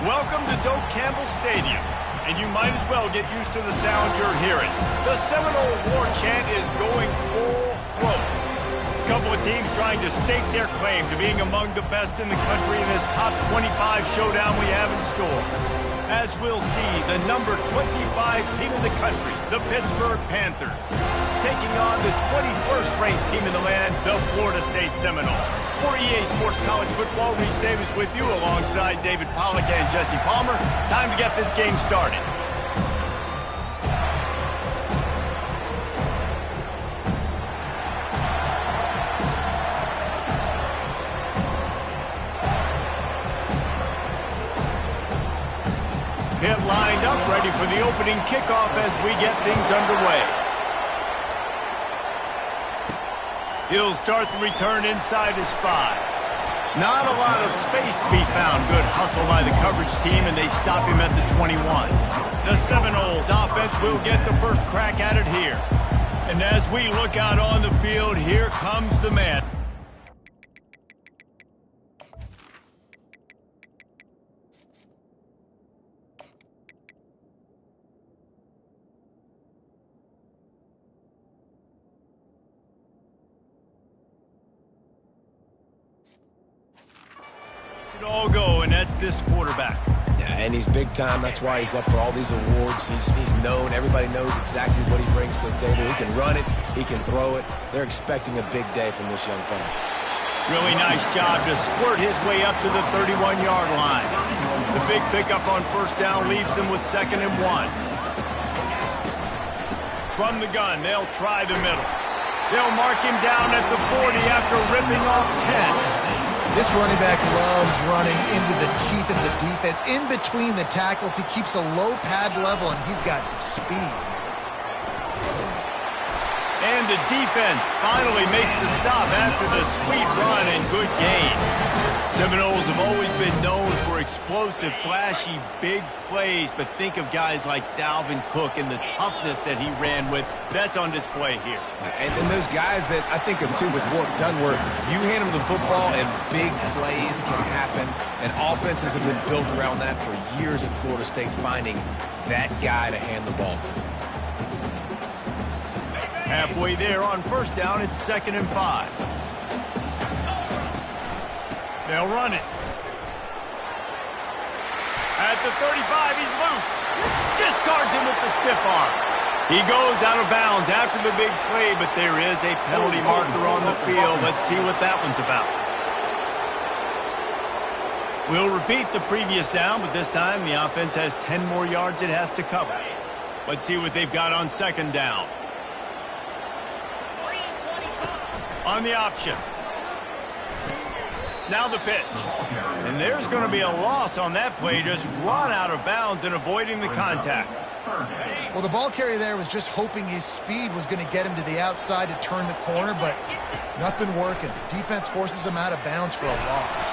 Welcome to Doak Campbell Stadium, and you might as well get used to the sound you're hearing. The Seminole war chant is going full throat. A couple of teams trying to stake their claim to being among the best in the country in this top 25 showdown we have in store. As we'll see, the number 25 team in the country, the Pittsburgh Panthers, taking on the 21st ranked team in the land, the Florida State Seminoles. For EA Sports College Football, Reese Davis with you alongside David Pollack and Jesse Palmer. Time to get this game started. Pitt lined up, ready for the opening kickoff as we get things underway. He'll start the return inside his 5. Not a lot of space to be found. Good hustle by the coverage team, and they stop him at the 21. The Seminoles offense will get the first crack at it here. And as we look out on the field, here comes the man. All go, and that's this quarterback. Yeah, and he's big time. That's why he's up for all these awards. He's known. Everybody knows exactly what he brings to the table. He can run it. He can throw it. They're expecting a big day from this young fella. Really nice job to squirt his way up to the 31-yard line. The big pickup on first down leaves them with 2nd and 1. From the gun, they'll try the middle. They'll mark him down at the 40 after ripping off 10. This running back loves running into the teeth of the defense. In between the tackles, he keeps a low pad level, and he's got some speed. And the defense finally makes the stop after the sweet run and good gain. Seminoles have always been known for explosive, flashy, big plays, but think of guys like Dalvin Cook and the toughness that he ran with. That's on display here. And then those guys that I think of, too, with work done work, you hand them the football and big plays can happen, and offenses have been built around that for years at Florida State, finding that guy to hand the ball to. Halfway there on first down, it's 2nd and 5. They'll run it. At the 35, he's loose. Discards him with the stiff arm. He goes out of bounds after the big play, but there is a penalty marker on the field. Let's see what that one's about. We'll repeat the previous down, but this time the offense has 10 more yards it has to cover. Let's see what they've got on 2nd down. On the option. Now the pitch. And there's going to be a loss on that play. Just run out of bounds and avoiding the contact. Well, the ball carrier there was just hoping his speed was going to get him to the outside to turn the corner, but nothing working. Defense forces him out of bounds for a loss.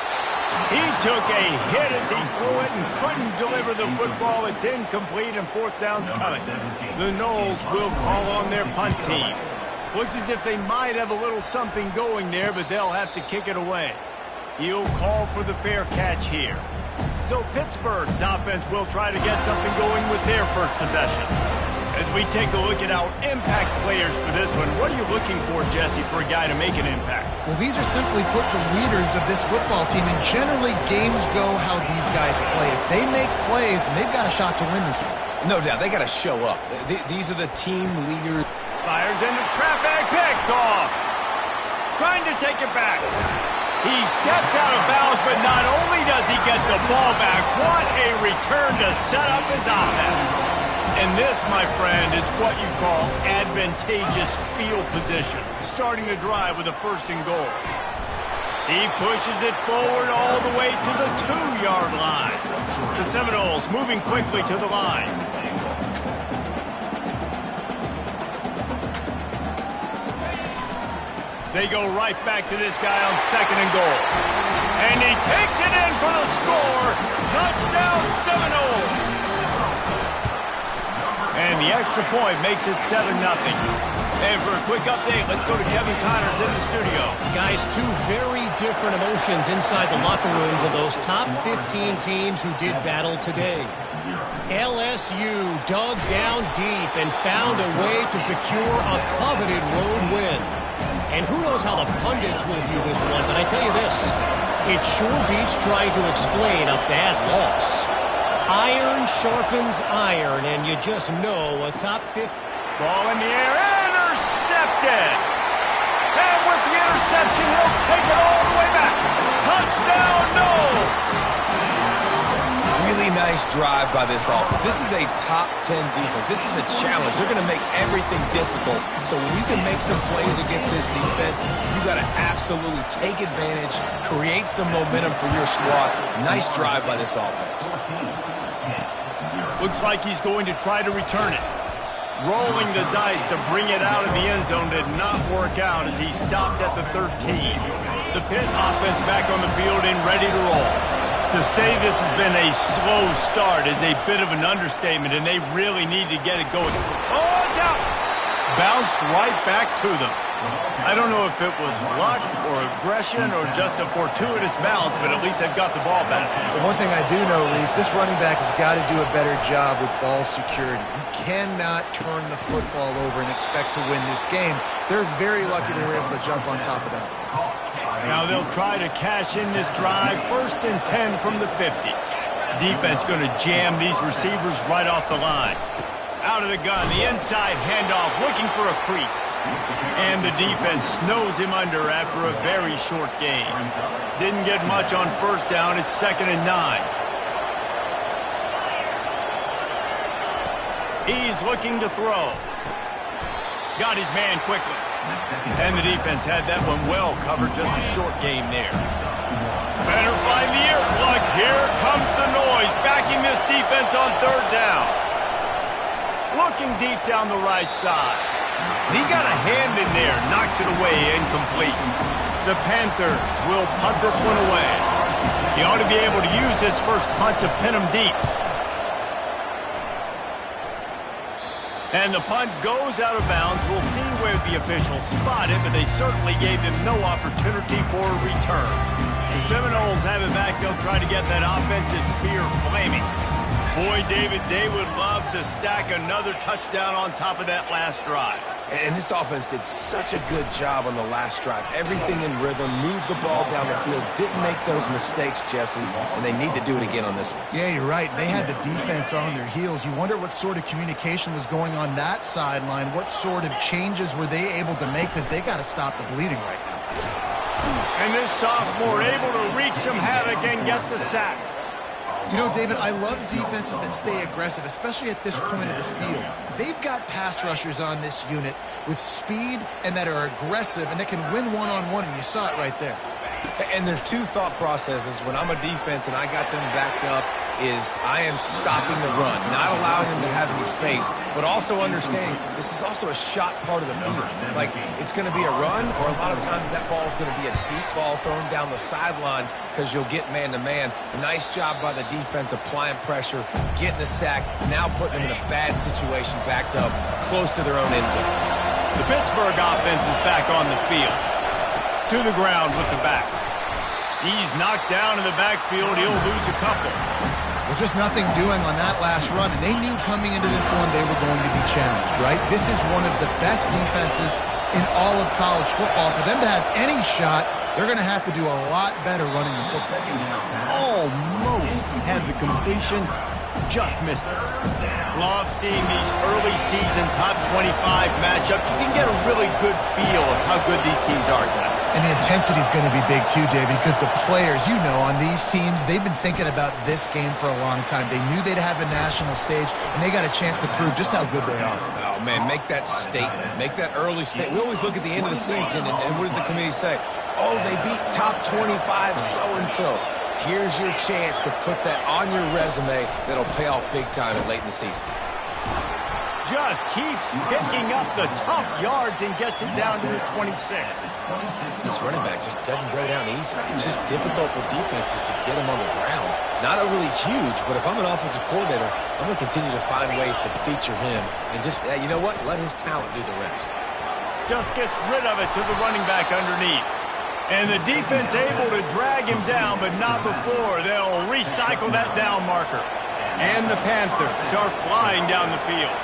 He took a hit as he threw it and couldn't deliver the football. It's incomplete and 4th down's coming. The Noles will call on their punt team. Looks as if they might have a little something going there, but they'll have to kick it away. He'll call for the fair catch here. So Pittsburgh's offense will try to get something going with their first possession. As we take a look at our impact players for this one, what are you looking for, Jesse, for a guy to make an impact? Well, these are simply put the leaders of this football team, and generally games go how these guys play. If they make plays, then they've got a shot to win this one. No doubt. They got to show up. These are the team leaders. Fires into traffic, picked off. Trying to take it back. He steps out of bounds, but not only does he get the ball back, what a return to set up his offense. And this, my friend, is what you call advantageous field position. Starting the drive with a 1st and goal. He pushes it forward all the way to the 2-yard line. The Seminoles moving quickly to the line. They go right back to this guy on 2nd and goal. And he takes it in for the score. Touchdown, Seminoles. And the extra point makes it 7-0. And for a quick update, let's go to Kevin Connors in the studio. Guys, two very different emotions inside the locker rooms of those top 15 teams who did battle today. LSU dug down deep and found a way to secure a coveted road win. And who knows how the pundits will view this one, but I tell you this, it sure beats trying to explain a bad loss. Iron sharpens iron, and you just know a top 50... Ball in the air, intercepted! And with the interception, he'll take it all the way back. Touchdown, no! Really nice drive by this offense. This is a top 10 defense. This is a challenge. They're going to make everything difficult. So when you can make some plays against this defense, you got to absolutely take advantage, create some momentum for your squad. Nice drive by this offense. Looks like he's going to try to return it. Rolling the dice to bring it out of the end zone did not work out as he stopped at the 13. The Pitt offense back on the field and ready to roll. To say this has been a slow start is a bit of an understatement, and they really need to get it going. Oh, it's out! Bounced right back to them. I don't know if it was luck or aggression or just a fortuitous bounce, but at least they've got the ball back. The one thing I do know, Reese, this running back has got to do a better job with ball security. You cannot turn the football over and expect to win this game. They're very lucky they were able to jump on top of that. Now they'll try to cash in this drive. 1st and 10 from the 50. Defense going to jam these receivers right off the line. Out of the gun, the inside handoff, looking for a crease. And the defense snows him under after a very short gain. Didn't get much on 1st down. It's 2nd and 9. He's looking to throw. Got his man quickly. And the defense had that one well covered, just a short game there. Better find the earplugs. Here comes the noise, backing this defense on 3rd down. Looking deep down the right side. He got a hand in there, knocks it away, incomplete. The Panthers will punt this one away. He ought to be able to use his first punt to pin him deep. And the punt goes out of bounds. We'll see where the officials spot it, but they certainly gave him no opportunity for a return. The Seminoles have it back. They'll try to get that offensive spear flaming. Boy, David, they would love to stack another touchdown on top of that last drive. And this offense did such a good job on the last drive. Everything in rhythm, moved the ball down the field, didn't make those mistakes, Jesse, and they need to do it again on this one. Yeah, you're right. They had the defense on their heels. You wonder what sort of communication was going on that sideline. What sort of changes were they able to make, because they got to stop the bleeding right now. And this sophomore able to wreak some havoc and get the sack. You know, David, I love defenses that stay aggressive, especially at this point of the field. They've got pass rushers on this unit with speed and that are aggressive and that can win one-on-one, and you saw it right there. And there's two thought processes. When I'm a defense and I got them backed up, is I am stopping the run, not allowing them to have any space, but also understanding this is also a shot part of the field. Like, it's going to be a run, or a lot of times that ball is going to be a deep ball thrown down the sideline because you'll get man-to-man. Nice job by the defense applying pressure, getting the sack, now putting them in a bad situation, backed up, close to their own end zone. The Pittsburgh offense is back on the field. To the ground with the back. He's knocked down in the backfield. He'll lose a couple. Well, just nothing doing on that last run, and they knew coming into this one they were going to be challenged, right? This is one of the best defenses in all of college football. For them to have any shot, they're going to have to do a lot better running the football. Almost had the completion, just missed it. Love seeing these early season top 25 matchups. You can get a really good feel of how good these teams are, guys. And the intensity is going to be big too, David, because the players, you know, on these teams, they've been thinking about this game for a long time. They knew they'd have a national stage, and they got a chance to prove just how good they are. Oh, man, make that statement. Make that early statement. We always look at the end of the season, and what does the committee say? Oh, they beat top 25 so-and-so. Here's your chance to put that on your resume that'll pay off big time late in the season. Just keeps picking up the tough yards and gets it down to the 26. This running back just doesn't go down easy. It's just difficult for defenses to get him on the ground. Not overly huge, but if I'm an offensive coordinator, I'm going to continue to find ways to feature him and just, you know what, let his talent do the rest. just gets rid of it to the running back underneath. And the defense able to drag him down, but not before. They'll recycle that down marker. And the Panthers are flying down the field.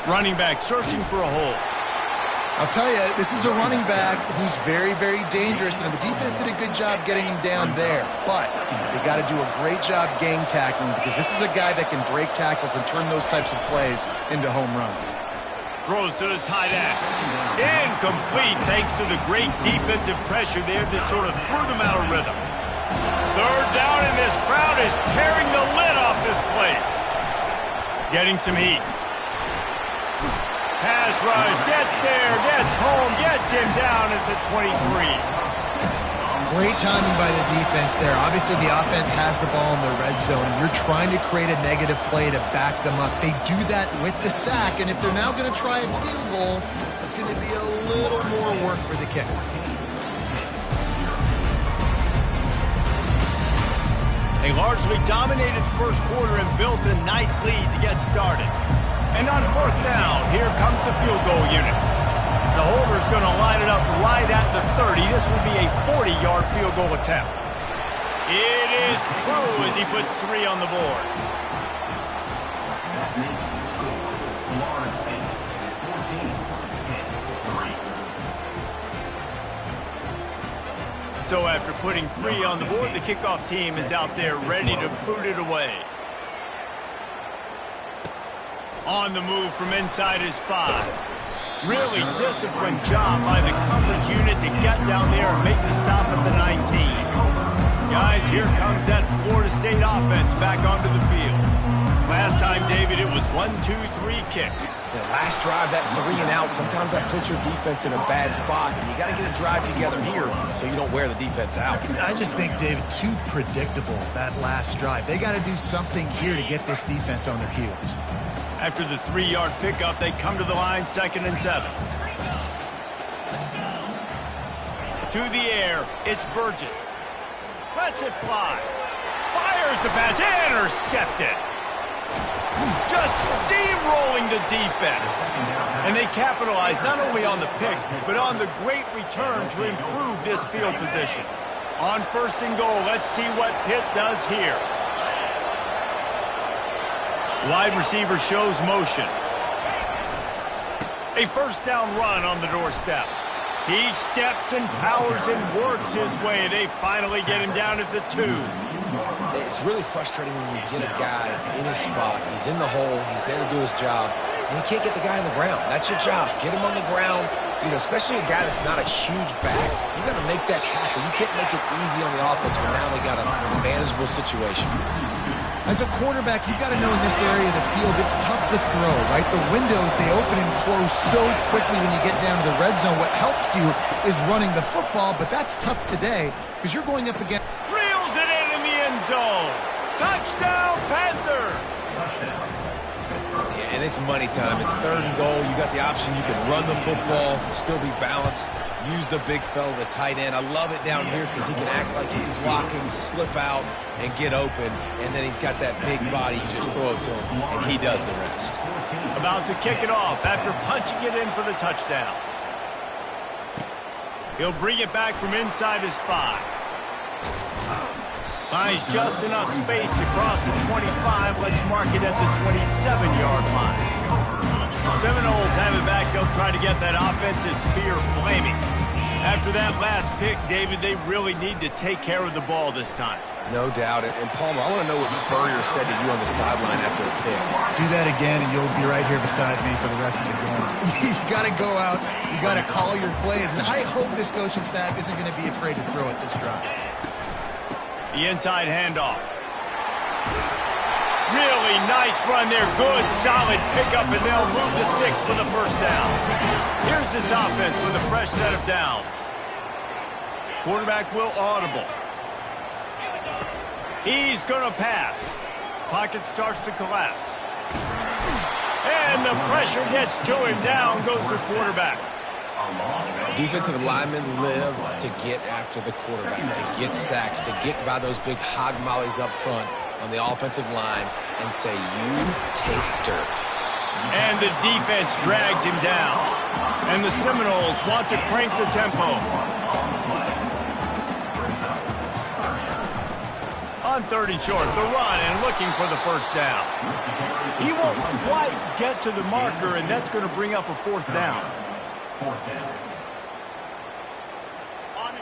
Running back searching for a hole. I'll tell you, this is a running back who's very, very dangerous, and the defense did a good job getting him down there. But they got to do a great job game tackling, because this is a guy that can break tackles and turn those types of plays into home runs. Throws to the tight end. Incomplete thanks to the great defensive pressure there that sort of threw them out of rhythm. Third down, and this crowd is tearing the lid off this place. Getting some heat. Pass rush, gets there, gets home, gets him down at the 23. Great timing by the defense there. Obviously, the offense has the ball in the red zone, and you're trying to create a negative play to back them up. They do that with the sack, and if they're now going to try a field goal, it's going to be a little more work for the kicker. They largely dominated the first quarter and built a nice lead to get started. And on fourth down, here comes the field goal unit. The holder's going to line it up right at the 30. This will be a 40-yard field goal attempt. It is true as he puts 3 on the board. So after putting 3 on the board, the kickoff team is out there ready to boot it away. On the move from inside his 5. Really disciplined job by the coverage unit to get down there and make the stop at the 19. Guys, here comes that Florida State offense back onto the field. Last time, David, it was 1-2-3 kick. The last drive, that 3 and out, sometimes that puts your defense in a bad spot, and you got to get a drive together here so you don't wear the defense out. I just think, David, too predictable, that last drive. They got to do something here to get this defense on their heels. After the 3-yard pickup, they come to the line, 2nd and 7. To the air, it's Burgess. Lets it fly. Fires the pass, intercepted. Just steamrolling the defense. And they capitalize not only on the pick, but on the great return to improve this field position. On 1st and goal, let's see what Pitt does here. Wide receiver shows motion. A 1st down run on the doorstep. He steps and powers and works his way. They finally get him down at the 2. It's really frustrating when you get a guy in his spot. He's in the hole. He's there to do his job. And you can't get the guy on the ground. That's your job. Get him on the ground. You know, especially a guy that's not a huge back. You got to make that tackle. You can't make it easy on the offense when now they got a manageable situation. As a quarterback, you've got to know in this area of the field, it's tough to throw, right? The windows, they open and close so quickly when you get down to the red zone. What helps you is running the football, but that's tough today because you're going up against... Reels it in the end zone. Touchdown, Panthers. Yeah, and it's money time. It's 3rd and goal. You got the option. You can run the football, still be balanced. Use the big fella, the tight end. I love it down here because he can act like he's blocking, slip out, and get open. And then he's got that big body. You just throw it to him, and he does the rest. About to kick it off after punching it in for the touchdown. He'll bring it back from inside his 5. Finds just enough space to cross the 25. Let's mark it at the 27-yard line. The Seminoles have it back. They'll try to get that offensive spear flaming. After that last pick, David, they really need to take care of the ball this time. No doubt. And Palmer, I want to know what Spurrier said to you on the sideline after the pick. Do that again, and you'll be right here beside me for the rest of the game. You got to go out. You got to call your plays. And I hope this coaching staff isn't going to be afraid to throw at this drive. The inside handoff. Really nice run there. Good, solid pickup, and they'll move the sticks for the 1st down. Here's this offense with a fresh set of downs. Quarterback will audible. He's going to pass. Pocket starts to collapse. And the pressure gets to him. Down goes the quarterback. Defensive linemen live to get after the quarterback, to get sacks, to get by those big hog mollies up front on the offensive line and say, you taste dirt. And the defense drags him down. And the Seminoles want to crank the tempo. On 3rd and short, the run and looking for the first down. He won't quite get to the marker, and that's going to bring up a 4th down.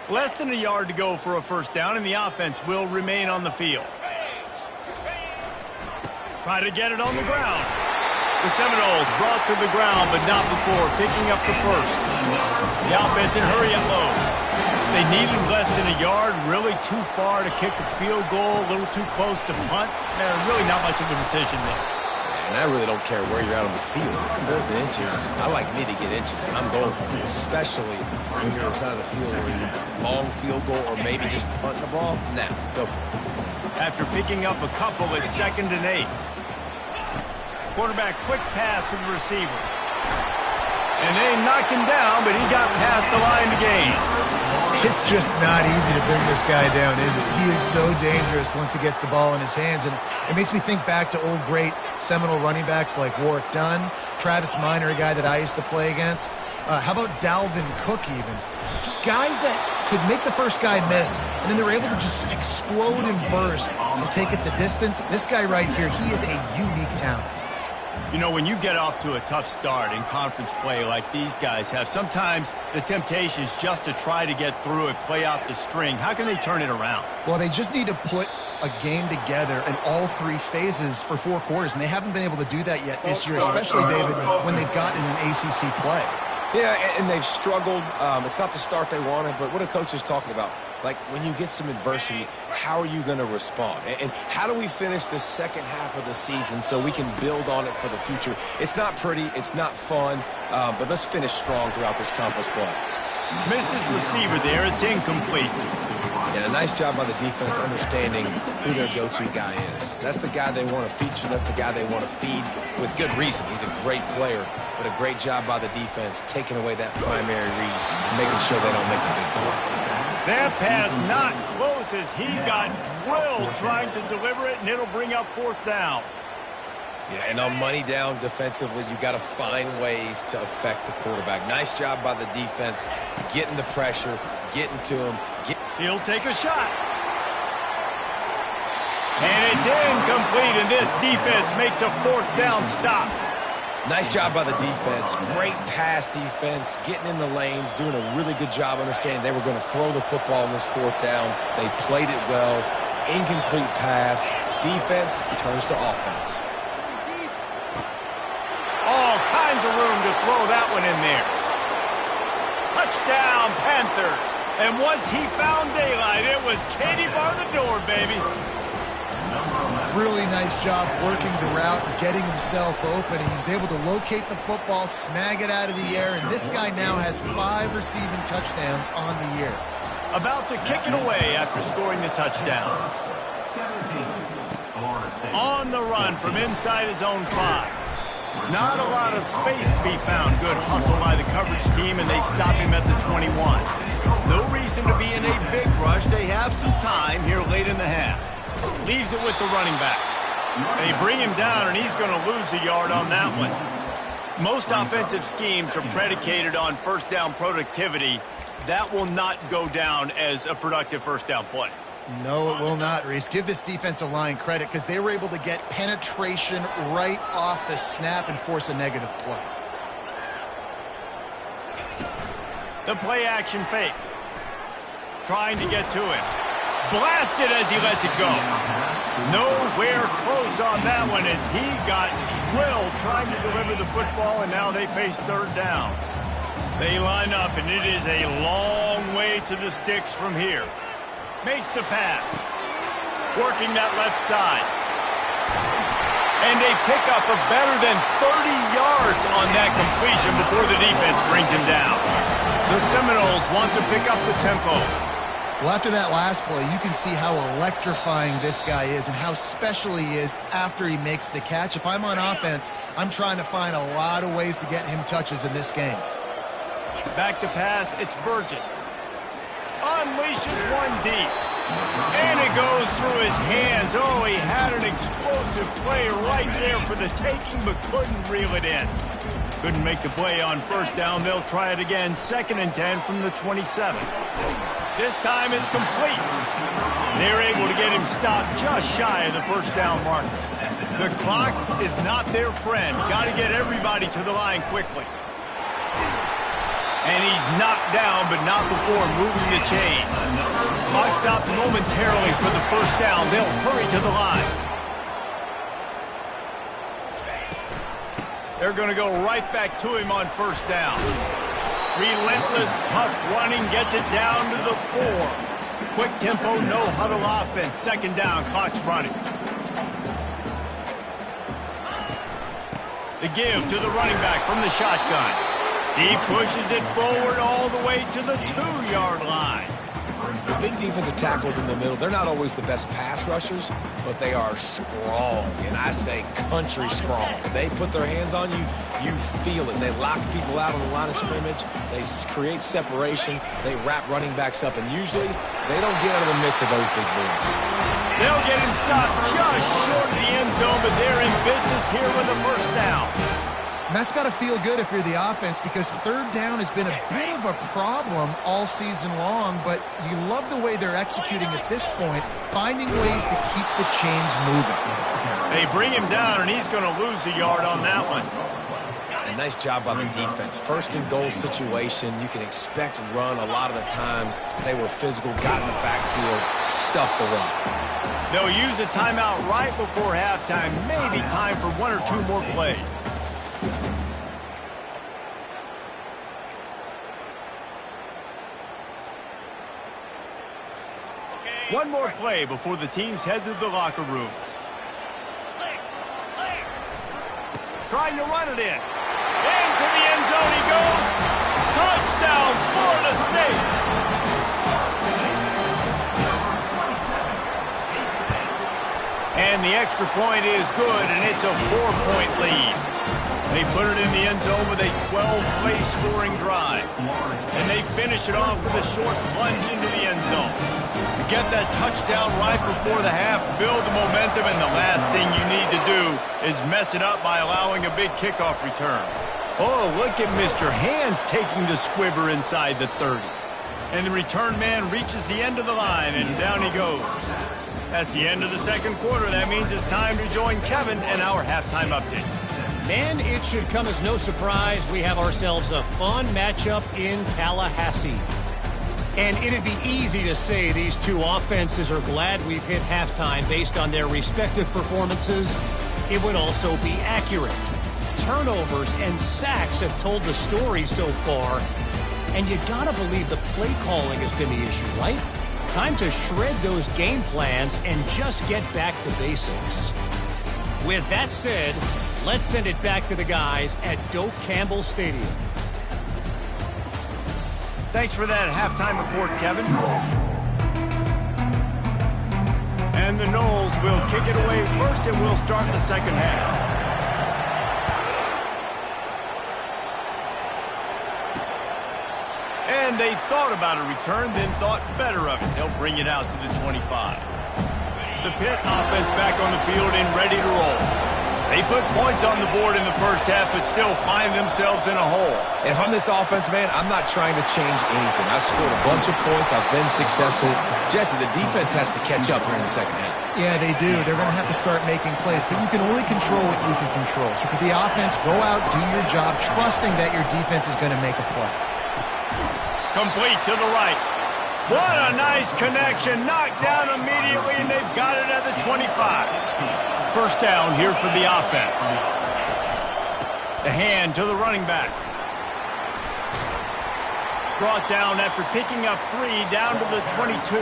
Less than a yard to go for a 1st down, and the offense will remain on the field. Try to get it on the ground. The Seminoles brought to the ground, but not before picking up the 1st. The offense in hurry-up mode. They needed less than a yard, really too far to kick a field goal, a little too close to punt. Really not much of a decision there. And I really don't care where you're out on the field. 4th and inches, I like me to get inches, and I'm going for it, especially when you're outside of the field where you long field goal or maybe just punt the ball. Now, go for it. After picking up a couple at 2nd and 8. Quarterback quick pass to the receiver. And they knocked him down, but he got past the line to gain. It's just not easy to bring this guy down, is it? He is so dangerous once he gets the ball in his hands, and it makes me think back to old great Seminole running backs like Warwick Dunn, Travis Minor, a guy that I used to play against. How about Dalvin Cook even? Just guys that could make the first guy miss, and then they were able to just explode and burst and take it the distance. This guy right here, he is a unique talent. You know, when you get off to a tough start in conference play like these guys have, sometimes the temptation is just to try to get through it, play out the string. How can they turn it around? Well, they just need to put a game together in all 3 phases for 4 quarters, and they haven't been able to do that yet this year, especially, David, when they've gotten an ACC play. Yeah, and they've struggled. It's not the start they wanted, but what a coach is talking about. Like, when you get some adversity, how are you going to respond? And how do we finish the second half of the season so we can build on it for the future? It's not pretty. It's not fun. But let's finish strong throughout this conference play. Missed his receiver there. It's incomplete. And a nice job by the defense understanding who their go-to guy is. That's the guy they want to feature. That's the guy they want to feed with good reason. He's a great player, but a great job by the defense taking away that primary read, making sure they don't make a big play. That pass not close as he got drilled trying to deliver it, and it'll bring up 4th down. Yeah, and on money down defensively, you got to find ways to affect the quarterback. Nice job by the defense, getting the pressure, getting to him. He'll take a shot. And it's incomplete, and this defense makes a 4th down stop. Nice job by the defense. Great pass defense, getting in the lanes, doing a really good job understanding they were going to throw the football in this 4th down. They played it well. Incomplete pass. Defense turns to offense. All kinds of room to throw that one in there. Touchdown, Panthers. And once he found daylight, it was Katie bar the door, baby. Really nice job working the route and getting himself open. He was able to locate the football, snag it out of the air, and this guy now has 5 receiving touchdowns on the year. About to kick it away after scoring the touchdown. On the run from inside his own 5. Not a lot of space to be found. Good hustle by the coverage team, and they stop him at the 21. No reason to be in a big rush. They have some time here late in the half. Leaves it with the running back. They bring him down, and he's going to lose a yard on that one. Most offensive schemes are predicated on 1st down productivity. That will not go down as a productive 1st down play. No, it will not, Reese. Give this defensive line credit because they were able to get penetration right off the snap and force a negative play. The play action fake. Trying to get to him. Blasted as he lets it go. Nowhere close on that one as he got drilled trying to deliver the football, and now they face 3rd down. They line up, and it is a long way to the sticks from here. Makes the pass. Working that left side. And they pick up a better than 30 yards on that completion before the defense brings him down. The Seminoles want to pick up the tempo. Well, after that last play, you can see how electrifying this guy is and how special he is after he makes the catch. If I'm on offense, I'm trying to find a lot of ways to get him touches in this game. Back to pass, it's Burgess. Unleashes one deep. And it goes through his hands. Oh, he had an explosive play right there for the taking, but couldn't reel it in. Couldn't make the play on first down. They'll try it again. 2nd and 10 from the 27. This time it's complete. They're able to get him stopped just shy of the first down marker. The clock is not their friend. Got to get everybody to the line quickly. And he's knocked down, but not before moving the chain. Clock stops momentarily for the first down. They'll hurry to the line. They're going to go right back to him on first down. Relentless, tough running gets it down to the 4. Quick tempo, no huddle offense. 2nd down, clock's running. The give to the running back from the shotgun. He pushes it forward all the way to the 2-yard line. The big defensive tackles in the middle, they're not always the best pass rushers, but they are strong, and I say country strong. If they put their hands on you, you feel it. They lock people out on the line of scrimmage. They create separation. They wrap running backs up, and usually they don't get out of the mix of those big boys. They'll get him stopped just short of the end zone, but they're in business here with a first down. And that's got to feel good if you're the offense, because 3rd down has been a bit of a problem all season long, but you love the way they're executing at this point, finding ways to keep the chains moving. They bring him down, and he's going to lose a yard on that one. A nice job by the defense. 1st and goal situation, you can expect run a lot of the times. They were physical, got in the backfield, stuffed the run. They'll use a timeout right before halftime, maybe time for 1 or 2 more plays. One more play before the teams head to the locker rooms. Trying to run it in. Into the end zone he goes. Touchdown, Florida State. And the extra point is good, and it's a 4-point lead. They put it in the end zone with a 12-play scoring drive. And they finish it off with a short plunge into the end zone. To get that touchdown right before the half, build the momentum, and the last thing you need to do is mess it up by allowing a big kickoff return. Oh, look at Mr. Hands taking the squibber inside the 30. And the return man reaches the end of the line, and down he goes. That's the end of the 2nd quarter. That means it's time to join Kevin and our halftime update. Man, it should come as no surprise we have ourselves a fun matchup in Tallahassee. And it'd be easy to say these two offenses are glad we've hit halftime based on their respective performances. It would also be accurate. Turnovers and sacks have told the story so far. And you gotta believe the play calling has been the issue, right? Time to shred those game plans and just get back to basics. With that said, let's send it back to the guys at Doak Campbell Stadium. Thanks for that halftime report, Kevin. And the Noles will kick it away first, and we'll start the 2nd half. And they thought about a return, then thought better of it. They'll bring it out to the 25. The Pitt offense back on the field and ready to roll. They put points on the board in the first half, but still find themselves in a hole. If I'm this offense, man, I'm not trying to change anything. I scored a bunch of points. I've been successful. Jesse, the defense has to catch up here in the 2nd half. Yeah, they do. They're going to have to start making plays, but you can only control what you can control. So for the offense, go out, do your job, trusting that your defense is going to make a play. Complete to the right. What a nice connection. Knocked down immediately, and they've got it at the 25. First down here for the offense. The hand to the running back. Brought down after picking up 3 down to the 22.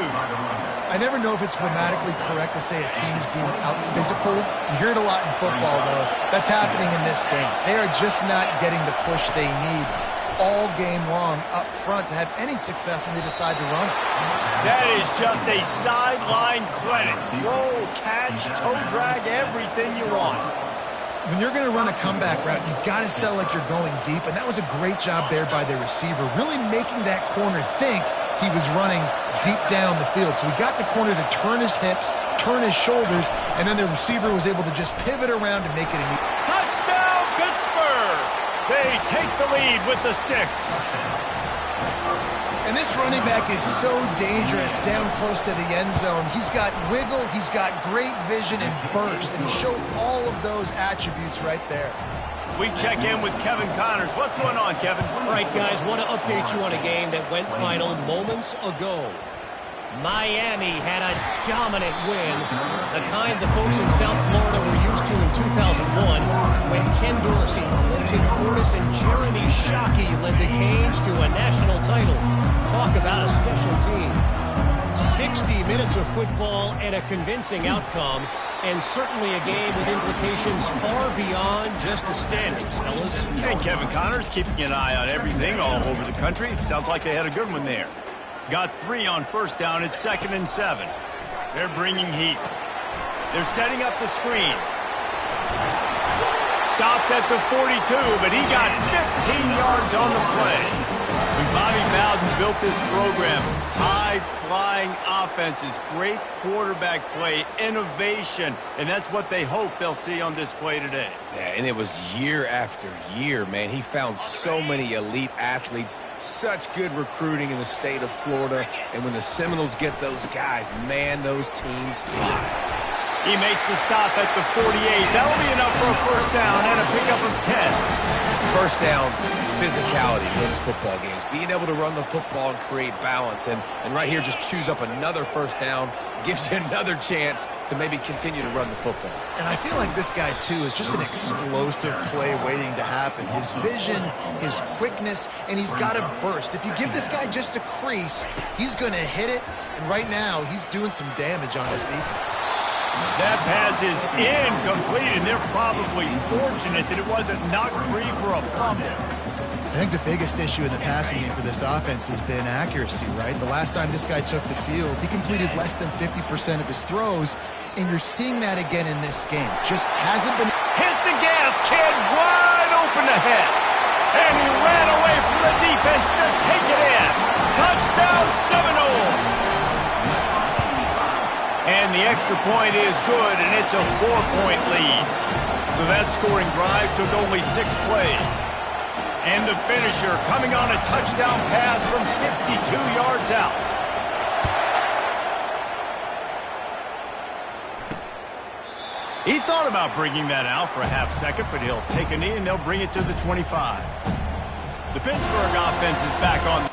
I never know if it's grammatically correct to say a team is being out-physicaled. You hear it a lot in football, though. That's happening in this game. They are just not getting the push they need all game long up front to have any success when they decide to run it. That is just a sideline clinic. Throw, catch, toe drag, everything you want. When you're going to run a comeback route, you've got to sell like you're going deep, and that was a great job there by the receiver, really making that corner think he was running deep down the field. So he got the corner to turn his hips, turn his shoulders, and then the receiver was able to just pivot around and make it a touchdown, Pittsburgh! They take the lead with the 6. And this running back is so dangerous down close to the end zone. He's got wiggle, he's got great vision and burst, and he showed all of those attributes right there. We check in with Kevin Connors. What's going on, Kevin? All right, guys, want to update you on a game that went final moments ago. Miami had a dominant win, the kind the folks in South Florida were used to in 2001 when Ken Dorsey, Clinton Portis, and Jeremy Shockey led the Canes to a national title. Talk about a special team. 60 minutes of football and a convincing outcome, and certainly a game with implications far beyond just the standings, fellas. And Kevin Connors keeping an eye on everything all over the country. Sounds like they had a good one there. Got 3 on first down. It's 2nd and 7. They're bringing heat. They're setting up the screen. Stopped at the 42, but he got 15 yards on the play. When Bobby Bowden built this program, high-flying offenses, great quarterback play, innovation, and that's what they hope they'll see on display today. Yeah, and it was year after year, man. He found so many elite athletes, such good recruiting in the state of Florida, and when the Seminoles get those guys, man, those teams fly. He makes the stop at the 48. That'll be enough for a first down and a pickup of 10. First down, physicality wins football games. Being able to run the football and create balance. And right here, just choose up another first down, gives you another chance to maybe continue to run the football. And I feel like this guy, too, is just an explosive play waiting to happen. His vision, his quickness, and he's got a burst. If you give this guy just a crease, he's going to hit it. And right now, he's doing some damage on his defense. That pass is incomplete, and they're probably fortunate that it wasn't knocked free for a fumble. I think the biggest issue in the passing game for this offense has been accuracy, right? The last time this guy took the field, he completed less than 50% of his throws, and you're seeing that again in this game. Just hasn't been... Hit the gas, kid, wide open ahead. And he ran away from the defense to take it in. Touchdown, Seminoles. And the extra point is good, and it's a 4-point lead. So that scoring drive took only 6 plays. And the finisher coming on a touchdown pass from 52 yards out. He thought about bringing that out for a half second, but he'll take a knee and they'll bring it to the 25. The Pittsburgh offense is back on.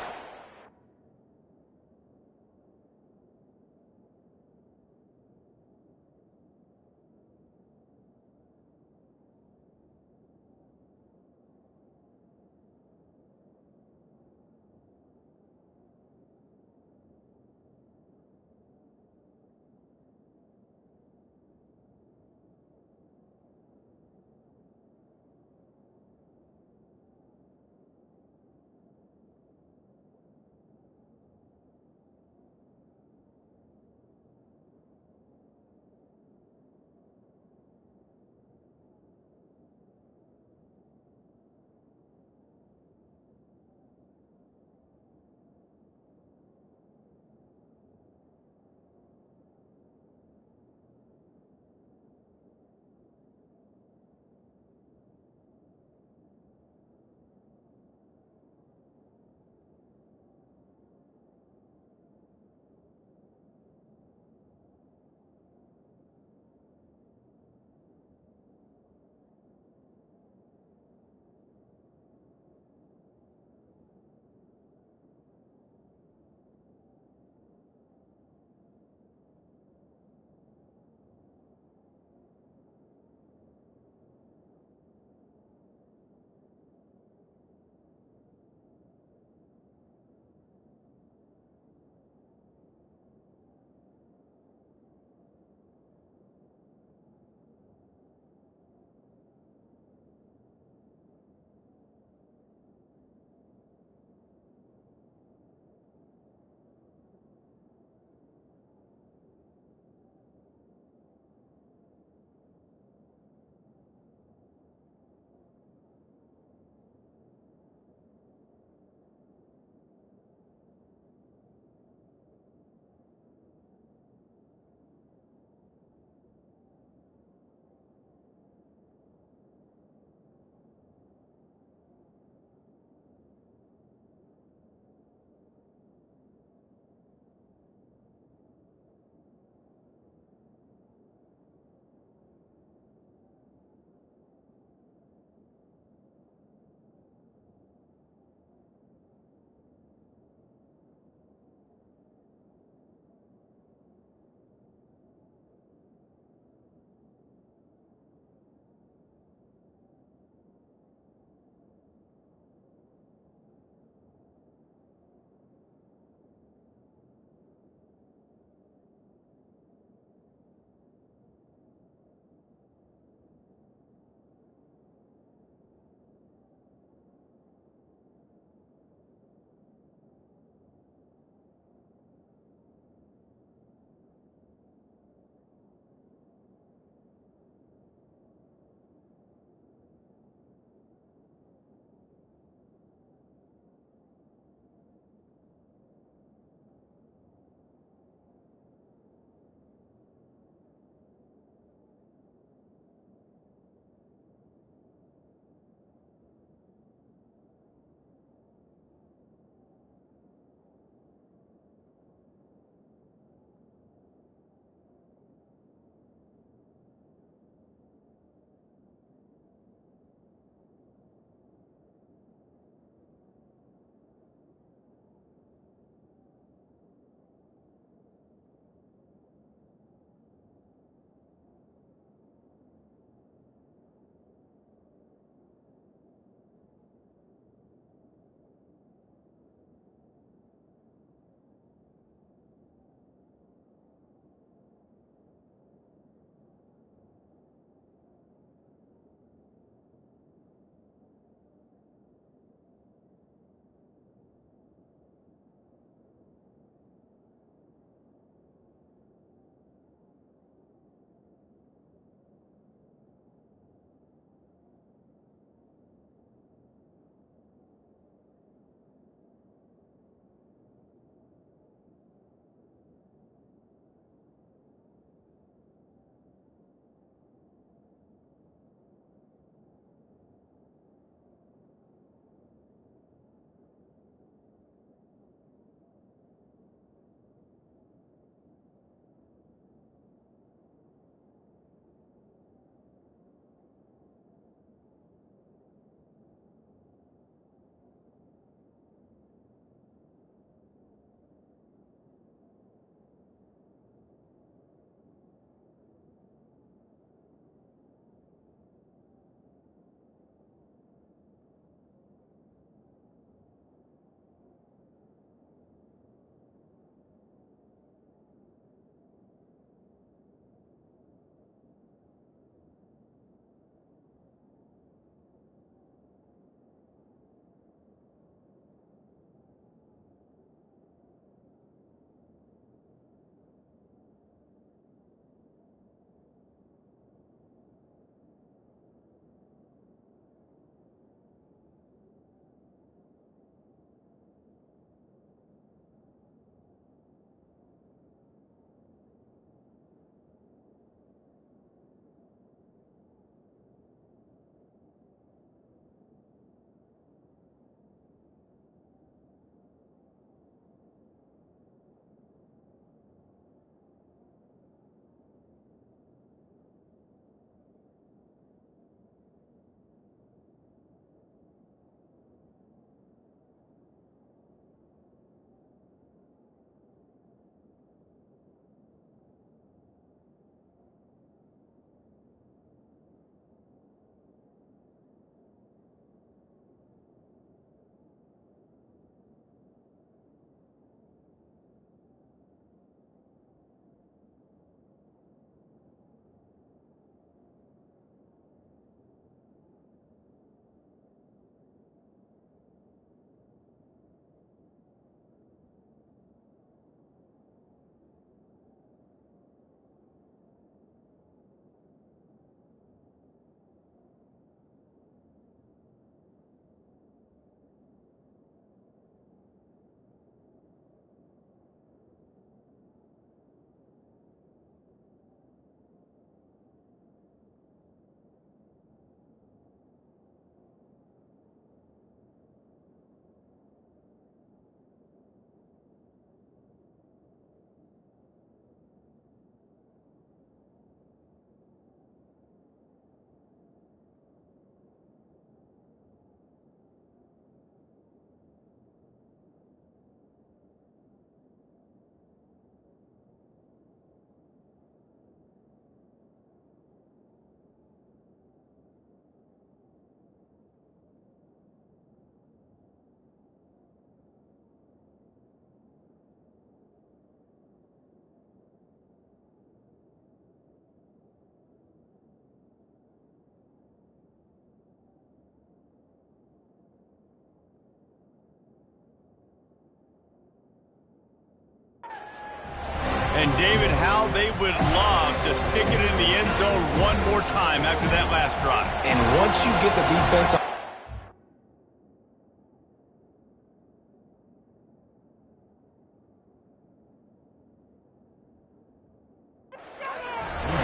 And, David, how they would love to stick it in the end zone one more time after that last drive. And once you get the defense...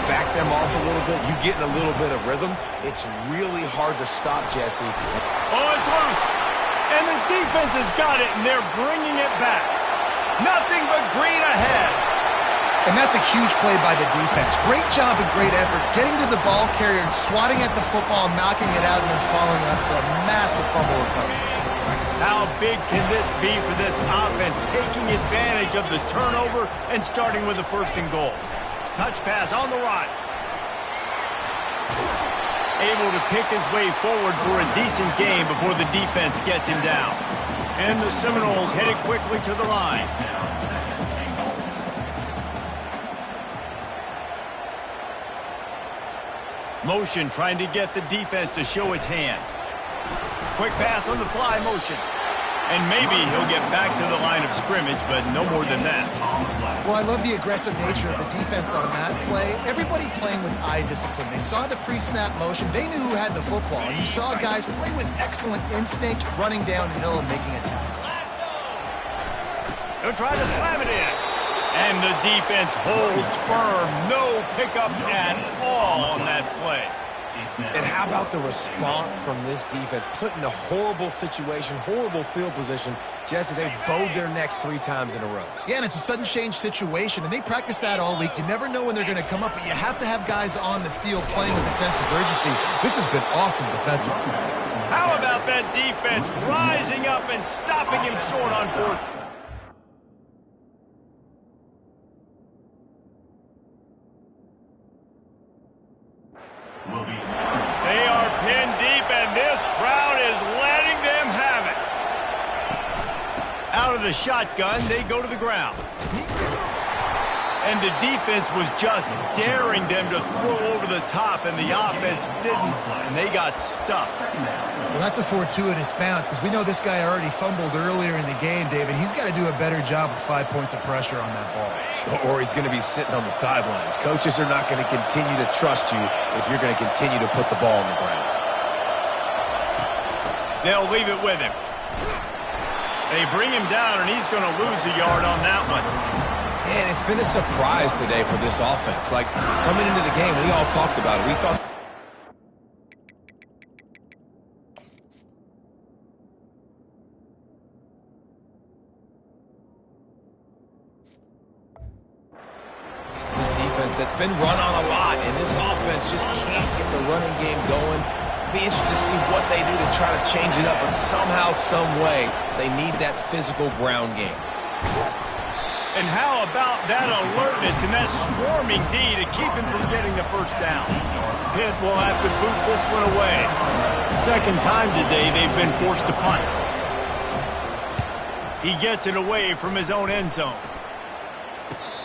back them off a little bit, you get in a little bit of rhythm. It's really hard to stop, Jesse. Oh, it's loose. And the defense has got it, and they're bringing it back. Nothing but green ahead. And that's a huge play by the defense. Great job and great effort getting to the ball carrier and swatting at the football, knocking it out, and then following up for a massive fumble recovery. How big can this be for this offense, taking advantage of the turnover and starting with a first and goal? Touch pass on the run. Able to pick his way forward for a decent game before the defense gets him down. And the Seminoles headed quickly to the line. Motion trying to get the defense to show his hand. Quick pass on the fly motion. And maybe he'll get back to the line of scrimmage, but no more than that. Well, I love the aggressive nature of the defense on that play. Everybody playing with eye discipline. They saw the pre-snap motion. They knew who had the football. And you saw guys play with excellent instinct, running downhill and making a tackle. He'll try to slam it in. And the defense holds firm. No pickup at all on that play. And how about the response from this defense? Put in a horrible situation, horrible field position. Jesse, they bowed their necks 3 times in a row. Yeah, and it's a sudden change situation, and they practice that all week. You never know when they're going to come up, but you have to have guys on the field playing with a sense of urgency. This has been awesome defensively. How about that defense rising up and stopping him short on fourth? They are pinned deep, and this crowd is letting them have it. Out of the shotgun, they go to the ground. And the defense was just daring them to throw over the top, and the offense didn't, and they got stuffed. Well, that's a fortuitous bounce, because we know this guy already fumbled earlier in the game, David. He's got to do a better job with 5 points of pressure on that ball. Or he's going to be sitting on the sidelines. Coaches are not going to continue to trust you if you're going to continue to put the ball on the ground. They'll leave it with him. They bring him down, and he's going to lose a yard on that one. And it's been a surprise today for this offense. Like, coming into the game, we all talked about it. We thought... this defense that's been run on a lot, and this offense just can't get the running game going. Be interested to see what they do to try to change it up, but somehow, some way, they need that physical ground game. And how about that alertness and that swarming D to keep him from getting the first down? Pitt will have to boot this one away. Second time today they've been forced to punt. He gets it away from his own end zone.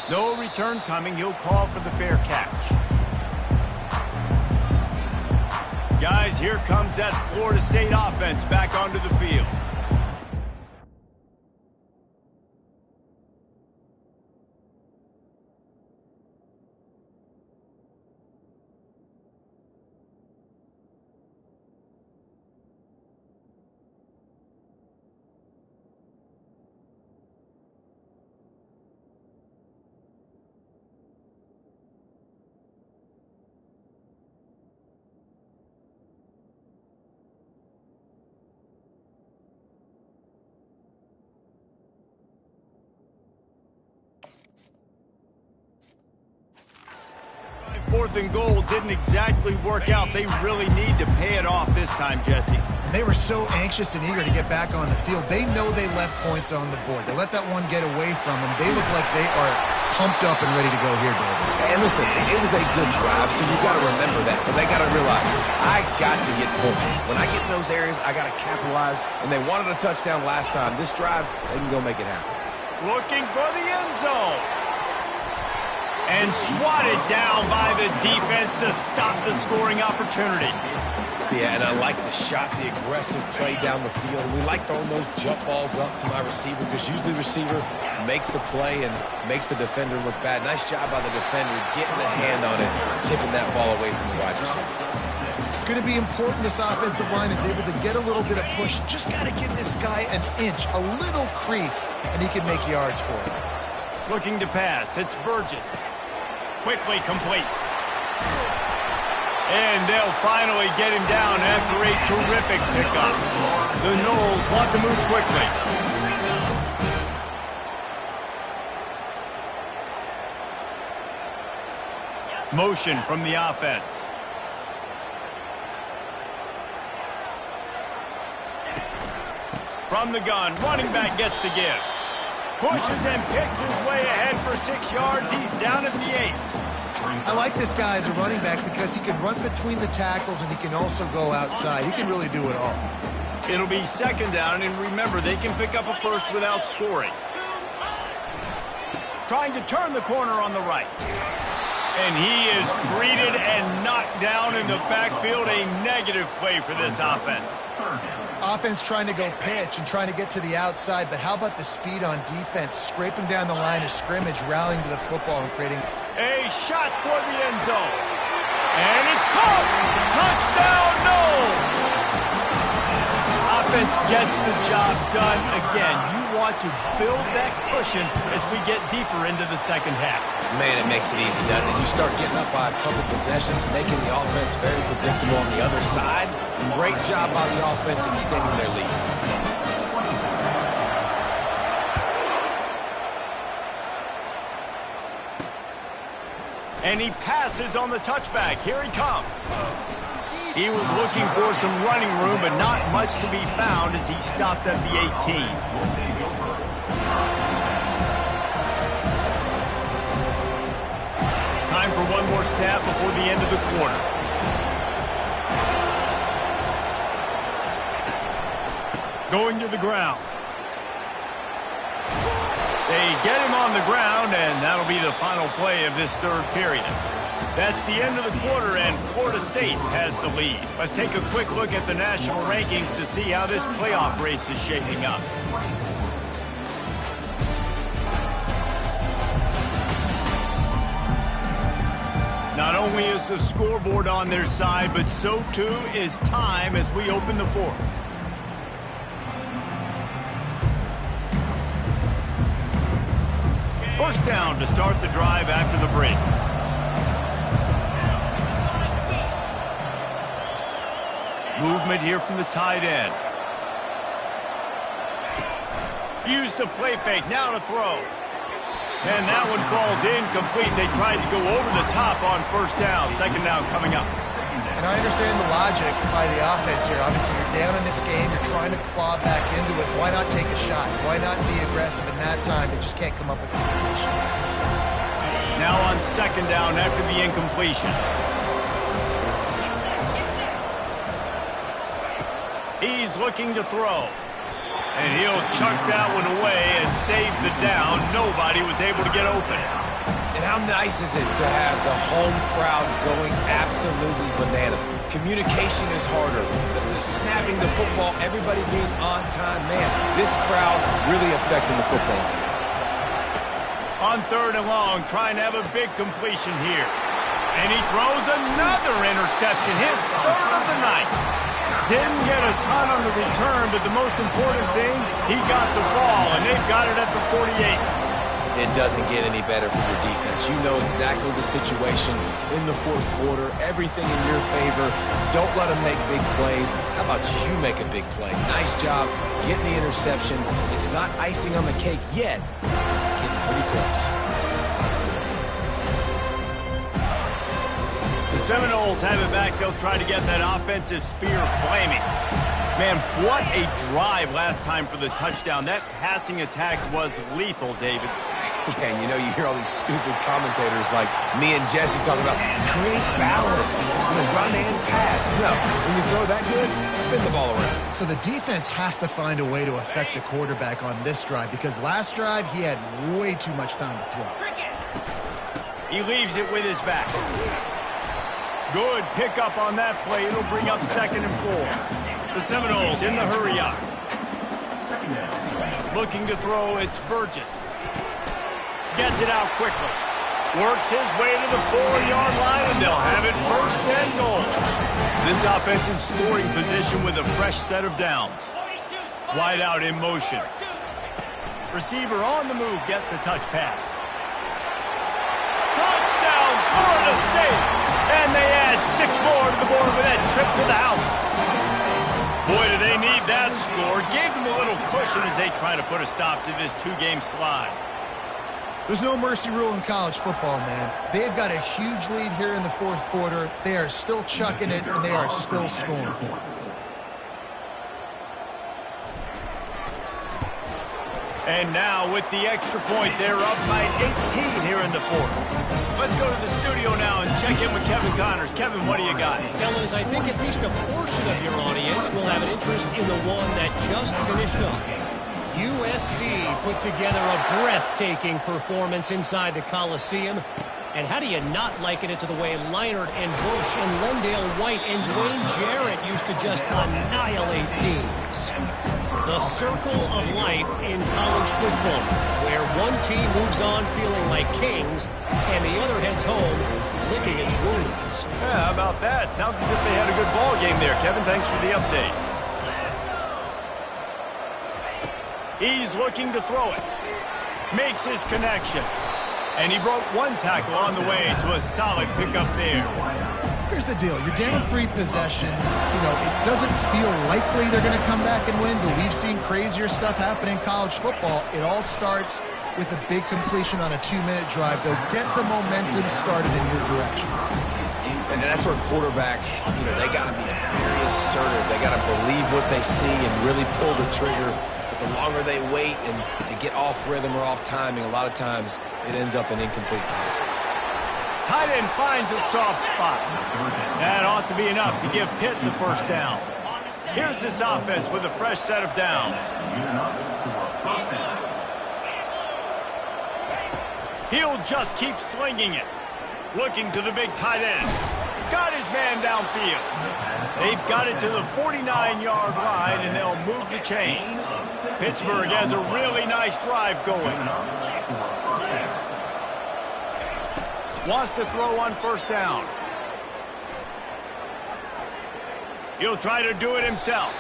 No return coming. He'll call for the fair catch. Guys, here comes that Florida State offense back onto the field. Fourth and goal didn't exactly work out. They really need to pay it off this time, Jesse. And they were so anxious and eager to get back on the field. They know they left points on the board. They let that one get away from them. They look like they are pumped up and ready to go here, David. And listen, it was a good drive, so you got to remember that. But they got to realize, I got to get points. When I get in those areas, I got to capitalize. And they wanted a touchdown last time. This drive, they can go make it happen. Looking for the end zone. And swatted down by the defense to stop the scoring opportunity. Yeah, and I like the shot, the aggressive play down the field. We like throwing those jump balls up to my receiver because usually the receiver makes the play and makes the defender look bad. Nice job by the defender getting a hand on it, tipping that ball away from the wide receiver. It's going to be important this offensive line is able to get a little bit of push. Just got to give this guy an inch, a little crease, and he can make yards for it. Looking to pass. It's Burgess. Quickly complete. And they'll finally get him down after a terrific pickup. The Knowles want to move quickly. Motion from the offense. From the gun, running back gets to give. Pushes and picks his way ahead for 6 yards. He's down at the 8. I like this guy as a running back because he can run between the tackles and he can also go outside. He can really do it all. It'll be 2nd down, and remember, they can pick up a first without scoring. Trying to turn the corner on the right. And he is greeted and knocked down in the backfield. A negative play for this offense. Offense trying to go pitch and trying to get to the outside, but how about the speed on defense, scraping down the line of scrimmage, rallying to the football and creating... A shot toward the end zone. And it's caught! Touchdown, Knowles! Offense gets the job done again. You want to build that cushion as we get deeper into the second half. Man, it makes it easy, doesn't it? You start getting up by a couple possessions, making the offense very predictable on the other side. Great job by the offense extending their lead. And he passes on the touchback. Here he comes. He was looking for some running room, but not much to be found as he stopped at the 18. Time for one more snap before the end of the quarter. Going to the ground. They get him on the ground, and that'll be the final play of this 3rd period. That's the end of the quarter, and Florida State has the lead. Let's take a quick look at the national rankings to see how this playoff race is shaping up. Not only is the scoreboard on their side, but so too is time as we open the 4th. First down to start the drive after the break. Movement here from the tight end. Used the play fake, now to throw. And that one falls incomplete. They tried to go over the top on first down. 2nd down coming up. And I understand the logic by the offense here. Obviously, you're down in this game. You're trying to claw back into it. Why not take a shot? Why not be aggressive in that time? They just can't come up with a completion. Now on 2nd down after the incompletion. He's looking to throw. And he'll chuck that one away and save the down. Nobody was able to get open. And how nice is it to have the home crowd going absolutely bananas? Communication is harder. The snapping the football, everybody being on time. Man, this crowd really affecting the football game. On 3rd and long, trying to have a big completion here. And he throws another interception, his 3rd of the night. Didn't get a ton on the return, but the most important thing, he got the ball, and they've got it at the 48. It doesn't get any better for your defense. You know exactly the situation in the 4th quarter, everything in your favor. Don't let them make big plays. How about you make a big play? Nice job getting the interception. It's not icing on the cake yet. It's getting pretty close. The Seminoles have it back. They'll try to get that offensive spear flaming. Man, what a drive last time for the touchdown. That passing attack was lethal, David. Yeah, and you know, you hear all these stupid commentators like me and Jesse talking about create balance, run and pass. No, when you throw that good, spin the ball around. So the defense has to find a way to affect the quarterback on this drive because last drive he had way too much time to throw. He leaves it with his back. Good pickup on that play. It'll bring up 2nd and 4. The Seminoles in the hurry up. Looking to throw, it's Burgess. Gets it out quickly. Works his way to the 4-yard line, and they'll have it 1st and goal. This offense in scoring position with a fresh set of downs. Wide out in motion. Receiver on the move gets the touch pass. Touchdown, Florida State! And they add 6 more to the board with that trip to the house. Boy, do they need that score. Gave them a little cushion as they try to put a stop to this 2-game slide. There's no mercy rule in college football, man. They've got a huge lead here in the 4th quarter. They are still chucking it, and they are still scoring. And now with the extra point, they're up by 18 here in the 4th. Let's go to the studio now and check in with Kevin Connors. Kevin, what do you got? Fellas, I think at least a portion of your audience will have an interest in the one that just finished up. USC put together a breathtaking performance inside the Coliseum. And how do you not liken it to the way Leinart and Bush and Lendale White and Dwayne Jarrett used to just annihilate teams? The circle of life in college football, where one team moves on feeling like kings and the other heads home licking its wounds. Yeah, how about that? Sounds as if they had a good ball game there. Kevin, thanks for the update. He's looking to throw it. Makes his connection. And he broke 1 tackle on the way to a solid pickup there. Here's the deal. You're down 3 possessions. You know, it doesn't feel likely they're going to come back and win, but we've seen crazier stuff happen in college football. It all starts with a big completion on a 2-minute drive. They'll get the momentum started in your direction. And that's where quarterbacks, you know, they got to be very assertive. They got to believe what they see and really pull the trigger. But the longer they wait and they get off rhythm or off timing, a lot of times it ends up in incomplete passes. Tight end finds a soft spot. That ought to be enough to give Pitt the 1st down. Here's this offense with a fresh set of downs. He'll just keep slinging it. Looking to the big tight end. Got his man downfield. They've got it to the 49-yard line, and they'll move the chains. Pittsburgh has a really nice drive going. Wants to throw on 1st down. He'll try to do it himself.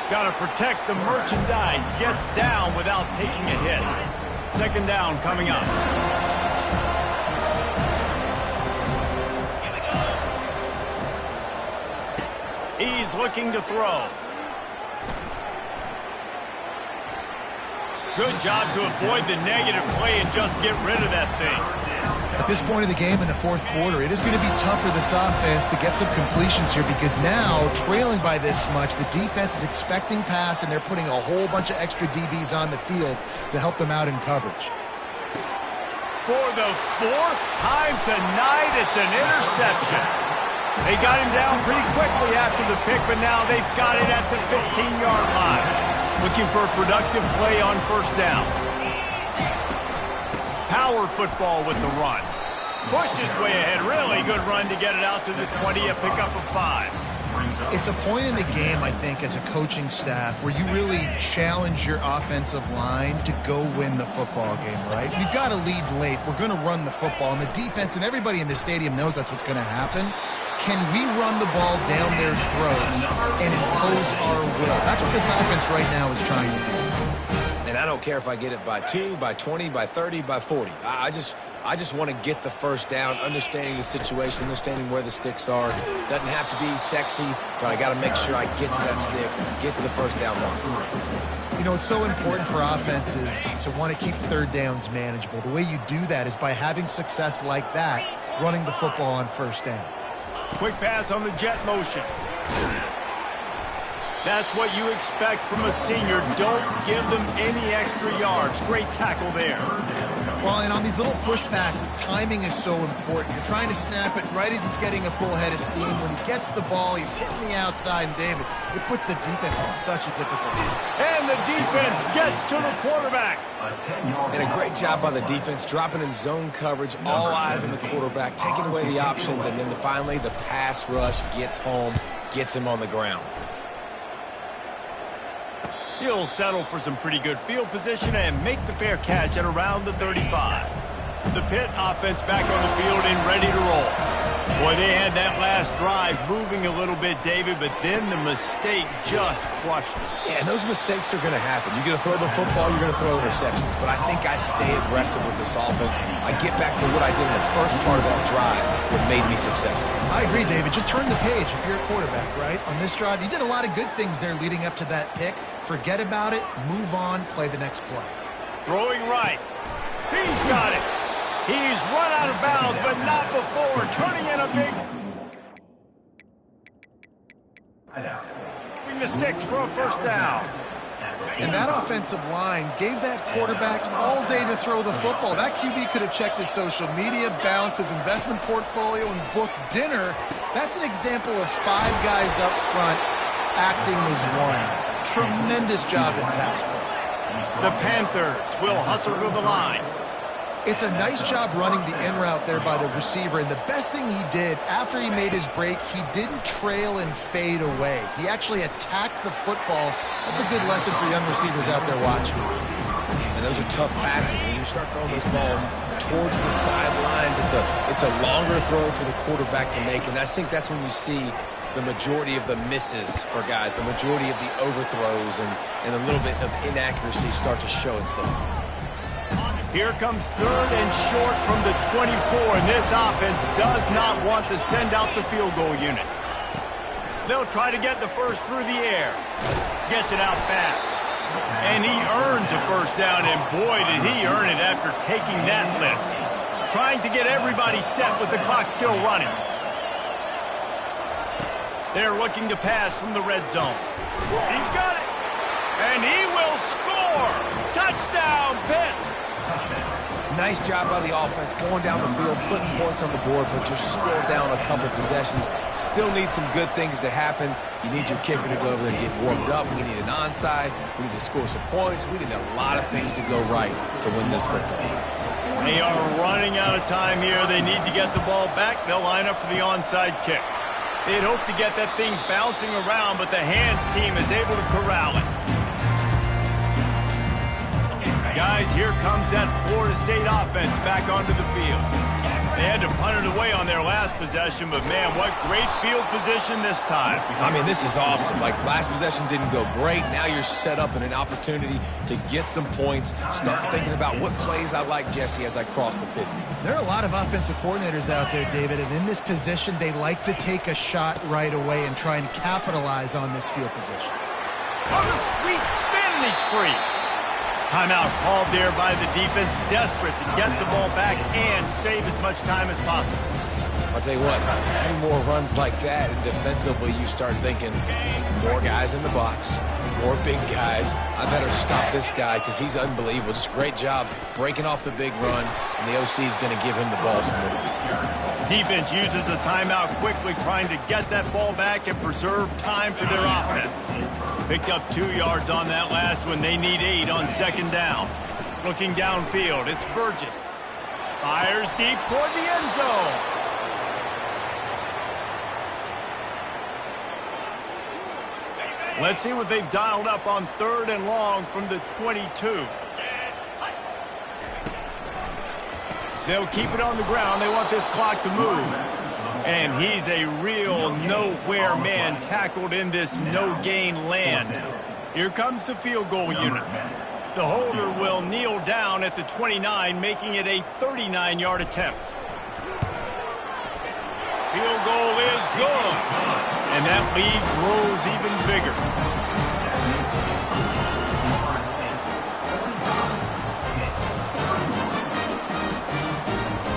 Got to protect the merchandise. Gets down without taking a hit. 2nd down coming up. He's looking to throw. Good job to avoid the negative play and just get rid of that thing. At this point of the game in the 4th quarter, it is going to be tough for this offense to get some completions here because now, trailing by this much, the defense is expecting pass, and they're putting a whole bunch of extra DBs on the field to help them out in coverage. For the 4th time tonight, it's an interception. They got him down pretty quickly after the pick, but now they've got it at the 15-yard line. Looking for a productive play on 1st down. Power football with the run. Pushed his way ahead. Really good run to get it out to the 20, a pickup of 5. It's a point in the game, I think, as a coaching staff where you really challenge your offensive line to go win the football game, right? We've got to lead late. We're going to run the football, and the defense and everybody in the stadium knows that's what's going to happen. Can we run the ball down their throats and impose our will? That's what this offense right now is trying to do. And I don't care if I get it by 2, by 20, by 30, by 40. I just want to get the 1st down, understanding the situation, understanding where the sticks are. Doesn't have to be sexy, but I got to make sure I get to that stick, get to the 1st down mark. You know, it's so important for offenses to want to keep 3rd downs manageable. The way you do that is by having success like that, running the football on 1st down. Quick pass on the jet motion. That's what you expect from a senior. Don't give them any extra yards. Great tackle there. Well, and on these little push passes, timing is so important. You're trying to snap it right as he's getting a full head of steam. When he gets the ball, he's hitting the outside, and David, it puts the defense in such a difficult spot. And the defense gets to the quarterback. And a great job by the defense, dropping in zone coverage, all eyes on the quarterback, taking away the options, and then finally the pass rush gets home, gets him on the ground. He'll settle for some pretty good field position and make the fair catch at around the 35. The Pitt offense back on the field and ready to roll. Boy, they had that last drive moving a little bit, David, but then the mistake just crushed them. Yeah, and those mistakes are going to happen. You're going to throw the football, you're going to throw interceptions, but I think I stay aggressive with this offense. I get back to what I did in the first part of that drive that made me successful. I agree, David. Just turn the page if you're a quarterback, right? On this drive, you did a lot of good things there leading up to that pick. Forget about it, move on, play the next play. Throwing right. He's got it. He's run out of bounds, but not before turning in a big... the sticks for a first down. And that offensive line gave that quarterback all day to throw the football. That QB could have checked his social media, balanced his investment portfolio, and booked dinner. That's an example of 5 guys up front acting as one. Tremendous job in pass play. The Panthers will hustle to the line. It's a nice job running the in route there by the receiver, and the best thing he did after he made his break, he didn't trail and fade away. He actually attacked the football. That's a good lesson for young receivers out there watching. And those are tough passes. When you start throwing those balls towards the sidelines, it's a longer throw for the quarterback to make, and I think that's when you see the majority of the misses for guys, the majority of the overthrows, and a little bit of inaccuracy start to show itself. Here comes third and short from the 24, and this offense does not want to send out the field goal unit. They'll try to get the first through the air. Gets it out fast. And he earns a first down, and boy, did he earn it after taking that lift. Trying to get everybody set with the clock still running. They're looking to pass from the red zone. He's got it. And he will score. Touchdown, Pitt. Nice job by the offense, going down the field, putting points on the board, but you're still down a couple possessions. Still need some good things to happen. You need your kicker to go over there and get warmed up. We need an onside. We need to score some points. We need a lot of things to go right to win this football game. They are running out of time here. They need to get the ball back. They'll line up for the onside kick. They'd hope to get that thing bouncing around, but the hands team is able to corral it. Guys, here comes that Florida State offense back onto the field. They had to punt it away on their last possession, but man, what great field position this time. I mean, this is awesome. Like, last possession didn't go great. Now you're set up in an opportunity to get some points. Start thinking about what plays I like, Jesse, as I cross the 50. There are a lot of offensive coordinators out there, David, and in this position, they like to take a shot right away and try and capitalize on this field position. On a sweet spin, and he's free. Timeout called there by the defense, desperate to get the ball back and save as much time as possible. I'll tell you what, a few more runs like that, and defensively you start thinking, more guys in the box, more big guys. I better stop this guy because he's unbelievable. Just a great job breaking off the big run, and the OC is going to give him the ball some more. Defense uses a timeout quickly, trying to get that ball back and preserve time for their offense. Picked up 2 yards on that last one. They need 8 on second down. Looking downfield, it's Burgess. Fires deep toward the end zone. Let's see what they've dialed up on third and long from the 22. They'll keep it on the ground. They want this clock to move. And he's a real nowhere man tackled in this no-gain land. Here comes the field goal unit. The holder will kneel down at the 29, making it a 39-yard attempt. Field goal is good. And that lead grows even bigger.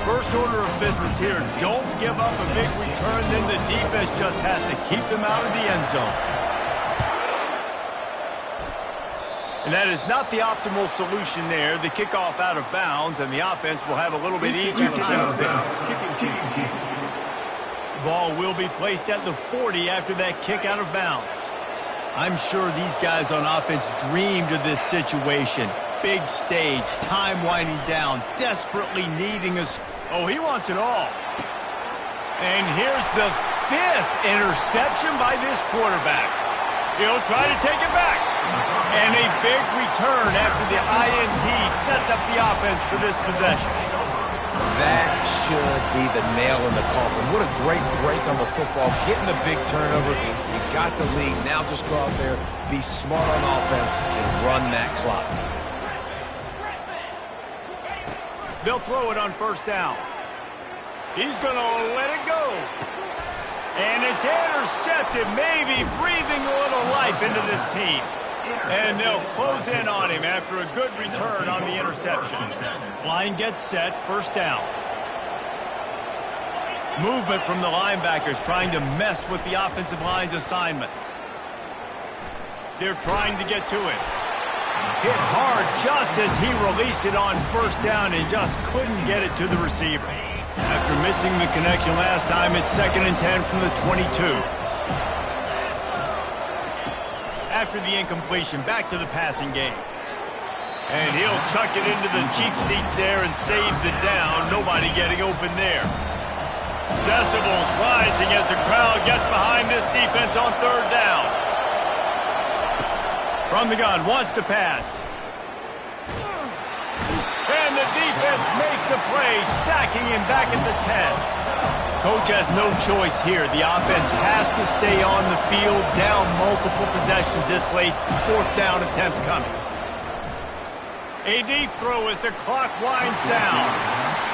First order of business here, don't give up a big return, then the defense just has to keep them out of the end zone. And that is not the optimal solution there. The kickoff out of bounds, and the offense will have a little bit easier time of things. Ball will be placed at the 40 after that kick out of bounds. I'm sure these guys on offense dreamed of this situation. Big stage, time winding down, desperately needing a... Oh, he wants it all. And here's the 5th interception by this quarterback. He'll try to take it back. And a big return after the INT sets up the offense for this possession. That should be the nail in the coffin. What a great break on the football. Getting the big turnover. You got the lead. Now just go out there, be smart on offense, and run that clock. They'll throw it on first down. He's going to let it go. And it's intercepted, maybe breathing a little life into this team. And they'll close in on him after a good return on the interception. Line gets set, first down. Movement from the linebackers trying to mess with the offensive line's assignments. They're trying to get to it. Hit hard just as he released it on first down and just couldn't get it to the receiver. After missing the connection last time, it's 2nd and 10 from the 22. After the incompletion, back to the passing game. And he'll chuck it into the cheap seats there and save the down. Nobody getting open there. Decibels rising as the crowd gets behind this defense on third down. From the gun, wants to pass. And the defense makes a play, sacking him back at the 10. Coach has no choice here. The offense has to stay on the field, down multiple possessions this late. 4th down attempt coming. A deep throw as the clock winds down.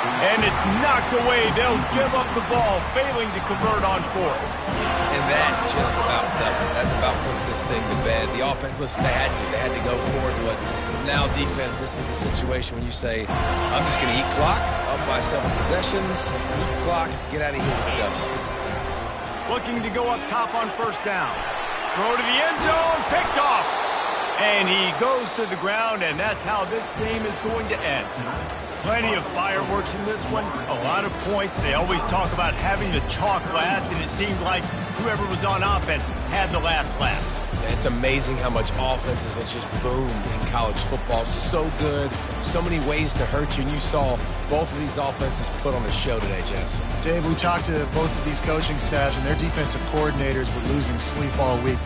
And it's knocked away. They'll give up the ball, failing to convert on 4th. And that just about does it. That about puts this thing to bed. The offense, listen, they had to go forward with it. Now defense, this is the situation when you say, I'm just going to eat clock, up by 7 possessions, eat clock, get out of here with the W. Looking to go up top on first down. Throw to the end zone, picked off. And he goes to the ground, and that's how this game is going to end. Plenty of fireworks in this one, a lot of points. They always talk about having the chalk last, and it seemed like whoever was on offense had the last laugh. It's amazing how much offense has just boomed in college football. So good, so many ways to hurt you, and you saw both of these offenses put on a show today, Jess. Dave, we talked to both of these coaching staffs, and their defensive coordinators were losing sleep all week.